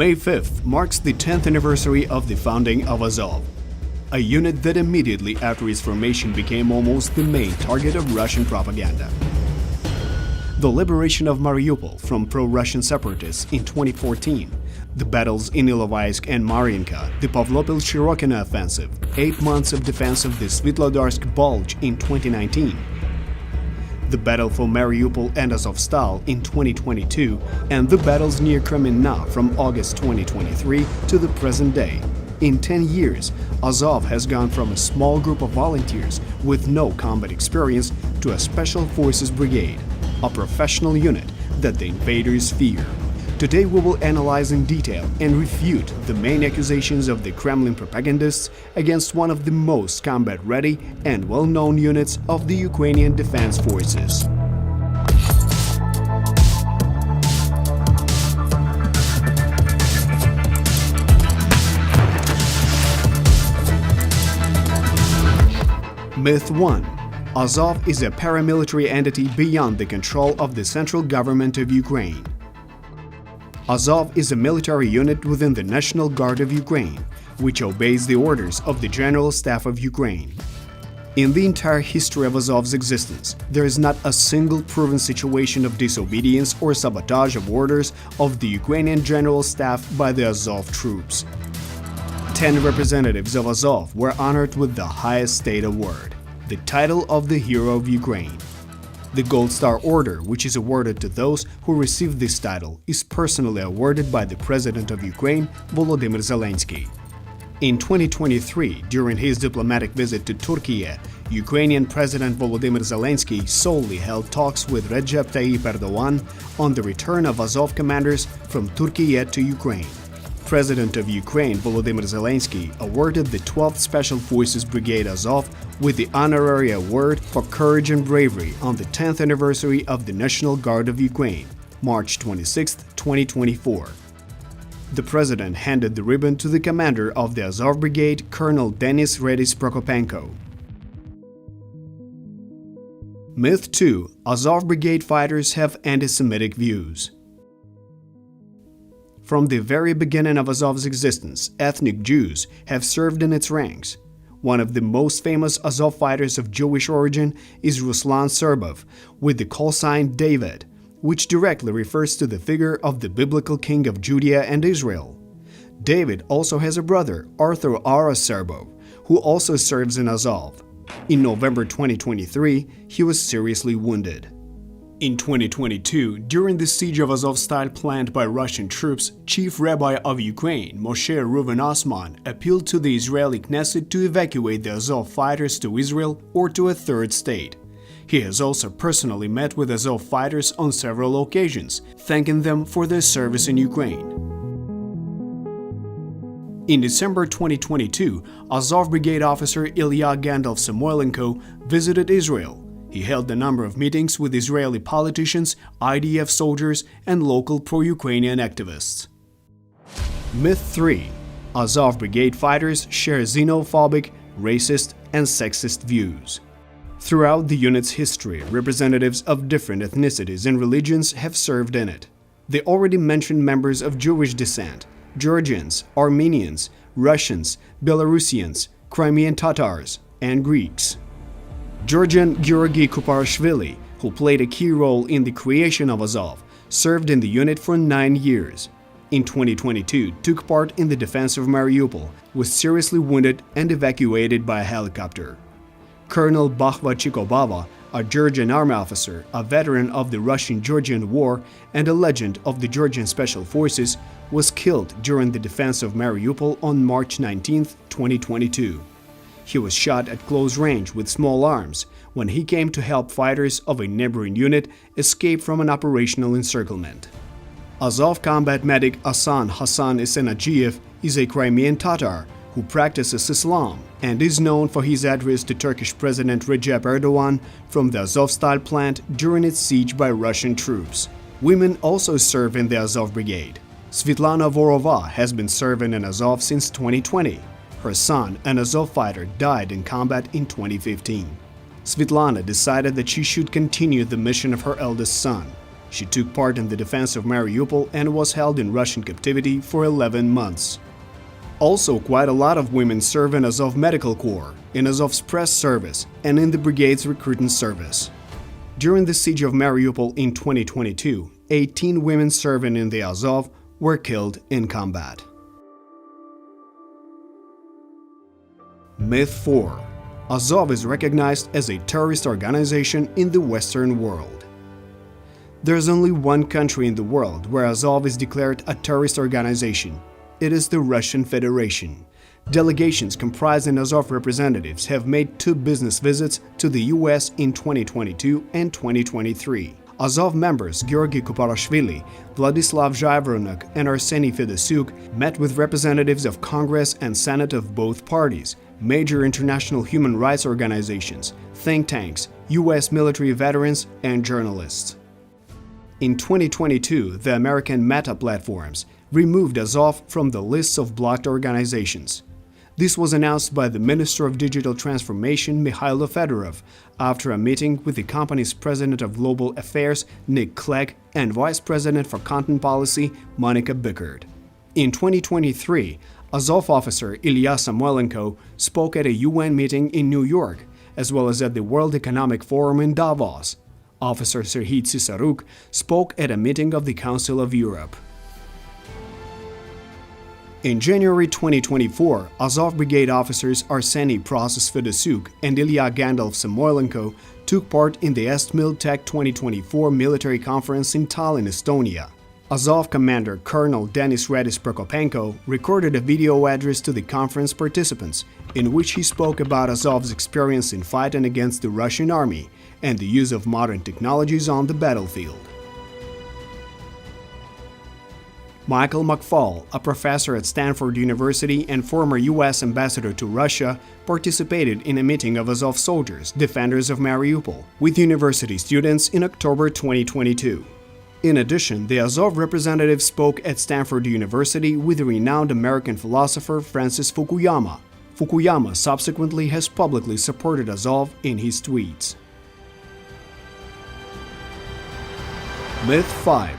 May 5th marks the 10th anniversary of the founding of Azov, a unit that immediately after its formation became almost the main target of Russian propaganda. The liberation of Mariupol from pro-Russian separatists in 2014, the battles in Ilovaisk and Mariinka, the Pavlopil-Shirokino offensive, 8 months of defense of the Svitlodarsk Bulge in 2019, the battle for Mariupol and Azovstal in 2022, and the battles near Kremlin from August 2023 to the present day. In 10 years, Azov has gone from a small group of volunteers with no combat experience to a special forces brigade, a professional unit that the invaders fear. Today we will analyze in detail and refute the main accusations of the Kremlin propagandists against one of the most combat-ready and well-known units of the Ukrainian Defense Forces. Myth 1. Azov is a paramilitary entity beyond the control of the central government of Ukraine. Azov is a military unit within the National Guard of Ukraine, which obeys the orders of the General Staff of Ukraine. In the entire history of Azov's existence, there is not a single proven situation of disobedience or sabotage of orders of the Ukrainian General Staff by the Azov troops. 10 representatives of Azov were honored with the highest state award, the title of the Hero of Ukraine. The Gold Star Order, which is awarded to those who receive this title, is personally awarded by the President of Ukraine, Volodymyr Zelensky. In 2023, during his diplomatic visit to Turkey, Ukrainian President Volodymyr Zelensky solely held talks with Recep Tayyip Erdogan on the return of Azov commanders from Turkey to Ukraine. President of Ukraine Volodymyr Zelensky awarded the 12th Special Forces Brigade Azov with the honorary award for courage and bravery on the 10th anniversary of the National Guard of Ukraine, March 26, 2024. The President handed the ribbon to the commander of the Azov Brigade, Colonel Denis Redis Prokopenko. Myth 2. Azov Brigade fighters have anti-Semitic views. From the very beginning of Azov's existence, ethnic Jews have served in its ranks. One of the most famous Azov fighters of Jewish origin is Ruslan Serbov, with the call sign David, which directly refers to the figure of the biblical king of Judea and Israel. David also has a brother, Arthur Ara Serbov, who also serves in Azov. In November 2023, he was seriously wounded. In 2022, during the siege of Azovstal planned by Russian troops, Chief Rabbi of Ukraine, Moshe Reuven Osman, appealed to the Israeli Knesset to evacuate the Azov fighters to Israel or to a third state. He has also personally met with Azov fighters on several occasions, thanking them for their service in Ukraine. In December 2022, Azov Brigade officer Ilya Gandalf-Samoilenko visited Israel. He held a number of meetings with Israeli politicians, IDF soldiers, and local pro-Ukrainian activists. Myth 3. Azov Brigade fighters share xenophobic, racist, and sexist views. Throughout the unit's history, representatives of different ethnicities and religions have served in it. The already mentioned members of Jewish descent, Georgians, Armenians, Russians, Belarusians, Crimean Tatars, and Greeks. Georgian Georgy Kuparashvili, who played a key role in the creation of Azov, served in the unit for 9 years. In 2022, took part in the defense of Mariupol, was seriously wounded and evacuated by a helicopter. Colonel Bakhva Chikobava, a Georgian army officer, a veteran of the Russian-Georgian War and a legend of the Georgian Special Forces, was killed during the defense of Mariupol on March 19, 2022. He was shot at close range with small arms when he came to help fighters of a neighboring unit escape from an operational encirclement. Azov combat medic Asan Hassan Esenagiev is a Crimean Tatar who practices Islam and is known for his address to Turkish President Recep Erdogan from the Azovstal plant during its siege by Russian troops. Women also serve in the Azov Brigade. Svetlana Vorova has been serving in Azov since 2020. Her son, an Azov fighter, died in combat in 2015. Svetlana decided that she should continue the mission of her eldest son. She took part in the defense of Mariupol and was held in Russian captivity for 11 months. Also, quite a lot of women serve in Azov Medical Corps, in Azov's press service, and in the brigade's recruiting service. During the siege of Mariupol in 2022, 18 women serving in the Azov were killed in combat. Myth 4. Azov is recognized as a terrorist organization in the Western world. There's only one country in the world where Azov is declared a terrorist organization. It is the Russian Federation. Delegations comprising Azov representatives have made 2 business visits to the US in 2022 and 2023. Azov members Georgy Kuparashvili, Vladislav Zhayvoronok, and Arseny Fedosyuk met with representatives of Congress and Senate of both parties, major international human rights organizations, think tanks, US military veterans, and journalists. In 2022, the American Meta platforms removed Azov from the lists of blocked organizations. This was announced by the Minister of Digital Transformation Mikhailo Fedorov after a meeting with the company's President of Global Affairs Nick Clegg and Vice President for Content Policy Monica Bickert. In 2023, Azov officer Ilya Samoilenko spoke at a UN meeting in New York, as well as at the World Economic Forum in Davos. Officer Serhiy Tsisaruk spoke at a meeting of the Council of Europe. In January 2024, Azov Brigade officers Arseny Fedosyuk and Ilya Samoilenko took part in the EstMilTech 2024 military conference in Tallinn, Estonia. Azov commander Colonel Denis Redis Prokopenko recorded a video address to the conference participants, in which he spoke about Azov's experience in fighting against the Russian army and the use of modern technologies on the battlefield. Michael McFall, a professor at Stanford University and former U.S. ambassador to Russia, participated in a meeting of Azov soldiers, defenders of Mariupol, with university students in October 2022. In addition, the Azov representative spoke at Stanford University with the renowned American philosopher Francis Fukuyama. Fukuyama subsequently has publicly supported Azov in his tweets. Myth 5.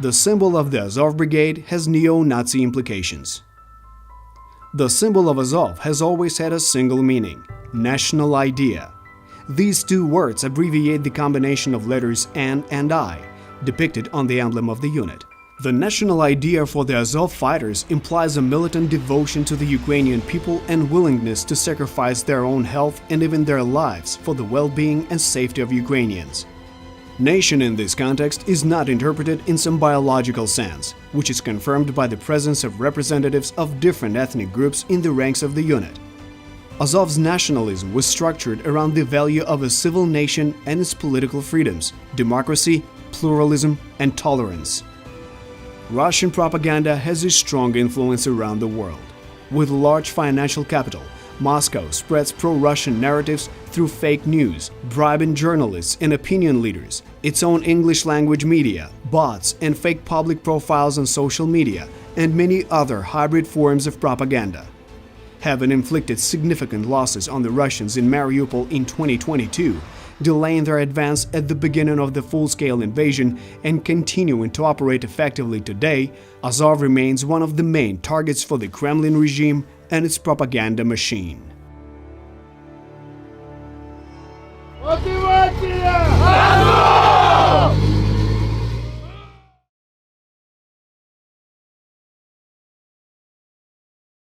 The symbol of the Azov Brigade has neo-Nazi implications. The symbol of Azov has always had a single meaning: national idea. These 2 words abbreviate the combination of letters N and I, depicted on the emblem of the unit. The national idea for the Azov fighters implies a militant devotion to the Ukrainian people and willingness to sacrifice their own health and even their lives for the well-being and safety of Ukrainians. Nation in this context is not interpreted in some biological sense, which is confirmed by the presence of representatives of different ethnic groups in the ranks of the unit. Azov's nationalism was structured around the value of a civil nation and its political freedoms, democracy, pluralism, and tolerance. Russian propaganda has a strong influence around the world. With large financial capital, Moscow spreads pro-Russian narratives through fake news, bribing journalists and opinion leaders, its own English-language media, bots and fake public profiles on social media, and many other hybrid forms of propaganda. Having inflicted significant losses on the Russians in Mariupol in 2022, delaying their advance at the beginning of the full-scale invasion and continuing to operate effectively today, Azov remains one of the main targets for the Kremlin regime and its propaganda machine.